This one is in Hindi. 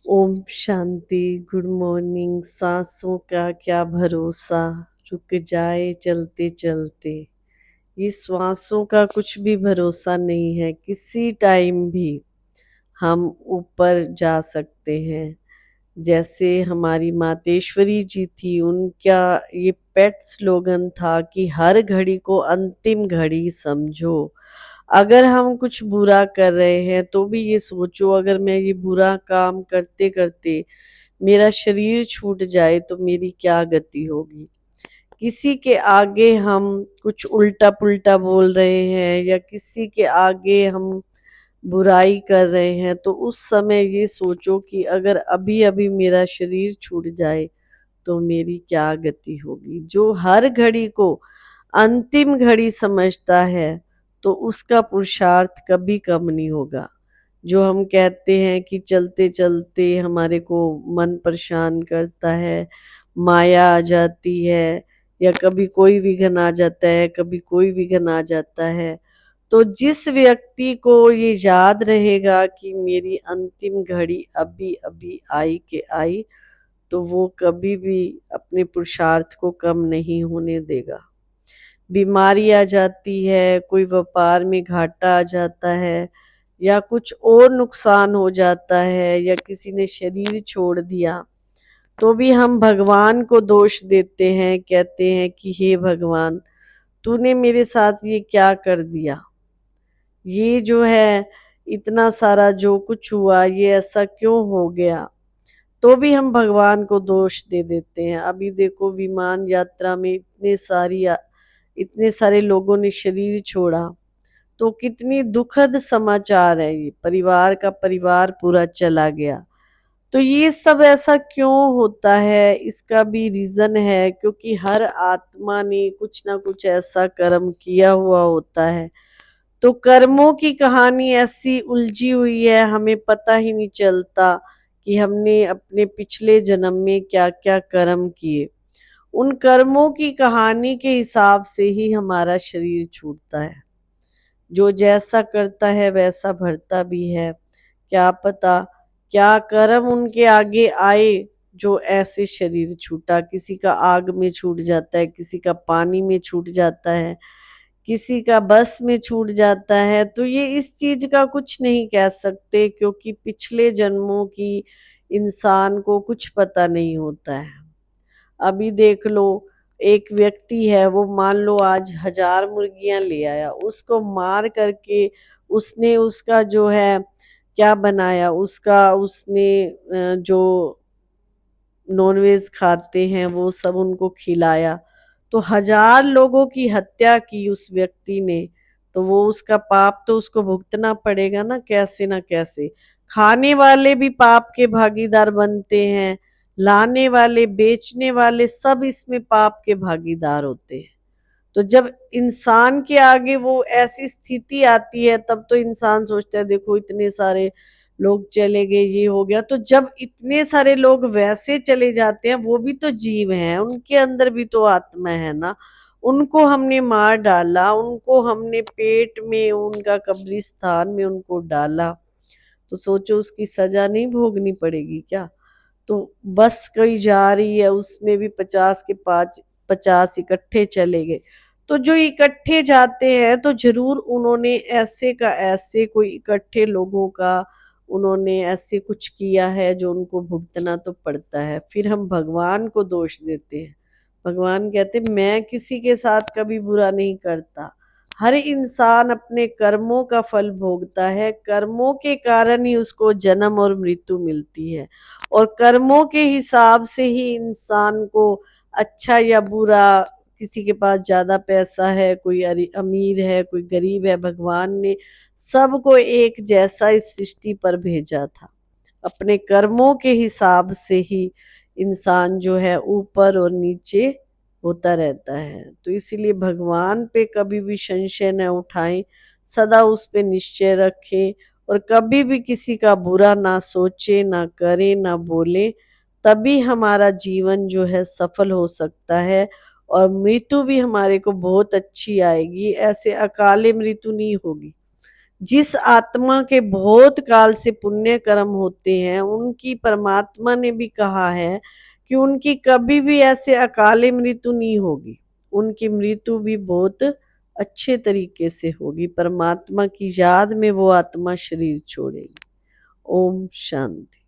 ओम शांति। Good morning. सांसों का क्या भरोसा, रुक जाए चलते चलते। ये श्वासों का कुछ भी भरोसा नहीं है, किसी टाइम भी हम ऊपर जा सकते हैं। जैसे हमारी मातेश्वरी जी थी, उनका ये पेट स्लोगन था कि हर घड़ी को अंतिम घड़ी समझो। अगर हम कुछ बुरा कर रहे हैं तो भी ये सोचो, अगर मैं ये बुरा काम करते करते मेरा शरीर छूट जाए तो मेरी क्या गति होगी। किसी के आगे हम कुछ उल्टा पुल्टा बोल रहे हैं या किसी के आगे हम बुराई कर रहे हैं तो उस समय ये सोचो कि अगर अभी अभी मेरा शरीर छूट जाए तो मेरी क्या गति होगी। जो हर घड़ी को अंतिम घड़ी समझता है तो उसका पुरुषार्थ कभी कम नहीं होगा। जो हम कहते हैं कि चलते चलते हमारे को मन परेशान करता है, माया आ जाती है, या कभी कोई विघ्न आ जाता है, कभी कोई विघ्न आ जाता है, तो जिस व्यक्ति को ये याद रहेगा कि मेरी अंतिम घड़ी अभी अभी आई के आई, तो वो कभी भी अपने पुरुषार्थ को कम नहीं होने देगा। बीमारी आ जाती है, कोई व्यापार में घाटा आ जाता है, या कुछ और नुकसान हो जाता है, या किसी ने शरीर छोड़ दिया, तो भी हम भगवान को दोष देते हैं, कहते हैं कि हे भगवान, तूने मेरे साथ ये क्या कर दिया। ये जो है इतना सारा जो कुछ हुआ ये ऐसा क्यों हो गया। तो भी हम भगवान को दोष दे देते हैं। अभी देखो विमान यात्रा में इतने सारे लोगों ने शरीर छोड़ा, तो कितनी दुखद समाचार है ये। परिवार का परिवार पूरा चला गया। तो ये सब ऐसा क्यों होता है, इसका भी रीजन है, क्योंकि हर आत्मा ने कुछ ना कुछ ऐसा कर्म किया हुआ होता है। तो कर्मों की कहानी ऐसी उलझी हुई है, हमें पता ही नहीं चलता कि हमने अपने पिछले जन्म में क्या क्या कर्म किए। उन कर्मों की कहानी के हिसाब से ही हमारा शरीर छूटता है। जो जैसा करता है वैसा भरता भी है। क्या पता क्या कर्म उनके आगे आए जो ऐसे शरीर छूटा। किसी का आग में छूट जाता है, किसी का पानी में छूट जाता है, किसी का बस में छूट जाता है। तो ये इस चीज का कुछ नहीं कह सकते, क्योंकि पिछले जन्मों की इंसान को कुछ पता नहीं होता है। अभी देख लो, एक व्यक्ति है, वो मान लो आज 1000 मुर्गियां ले आया, उसको मार करके उसने उसका जो है क्या बनाया, उसका उसने जो नॉनवेज खाते हैं वो सब उनको खिलाया। तो 1000 लोगों की हत्या की उस व्यक्ति ने, तो वो उसका पाप तो उसको भुगतना पड़ेगा ना, कैसे ना कैसे। खाने वाले भी पाप के भागीदार बनते हैं, लाने वाले बेचने वाले सब इसमें पाप के भागीदार होते हैं। तो जब इंसान के आगे वो ऐसी स्थिति आती है तब तो इंसान सोचता है देखो इतने सारे लोग चले गए, ये हो गया। तो जब इतने सारे लोग वैसे चले जाते हैं, वो भी तो जीव हैं, उनके अंदर भी तो आत्मा है ना। उनको हमने मार डाला, उनको हमने पेट में उनका कब्रिस्तान में उनको डाला, तो सोचो उसकी सजा नहीं भोगनी पड़ेगी क्या। तो बस कहीं जा रही है, उसमें भी 50 के 50 इकट्ठे चले गए। तो जो इकट्ठे जाते हैं तो जरूर उन्होंने ऐसे का ऐसे कोई इकट्ठे लोगों का उन्होंने ऐसे कुछ किया है जो उनको भुगतना तो पड़ता है। फिर हम भगवान को दोष देते हैं। भगवान कहते मैं किसी के साथ कभी बुरा नहीं करता। हर इंसान अपने कर्मों का फल भोगता है, कर्मों के कारण ही उसको जन्म और मृत्यु मिलती है, और कर्मों के हिसाब से ही इंसान को अच्छा या बुरा, किसी के पास ज्यादा पैसा है, कोई अमीर है, कोई गरीब है, भगवान ने सबको एक जैसा इस सृष्टि पर भेजा था। अपने कर्मों के हिसाब से ही इंसान जो है ऊपर और नीचे होता रहता है। तो इसीलिए भगवान पे कभी भी संशय न उठाएं, सदा उस पे निश्चय रखें, और कभी भी किसी का बुरा ना सोचे, ना करे, ना बोले। तभी हमारा जीवन जो है सफल हो सकता है, और मृत्यु भी हमारे को बहुत अच्छी आएगी। ऐसे अकाले मृत्यु नहीं होगी। जिस आत्मा के बहुत काल से पुण्य कर्म होते हैं, उनकी परमात्मा ने भी कहा है कि उनकी कभी भी ऐसे अकाले मृत्यु नहीं होगी, उनकी मृत्यु भी बहुत अच्छे तरीके से होगी। परमात्मा की याद में वो आत्मा शरीर छोड़ेगी। ओम शांति।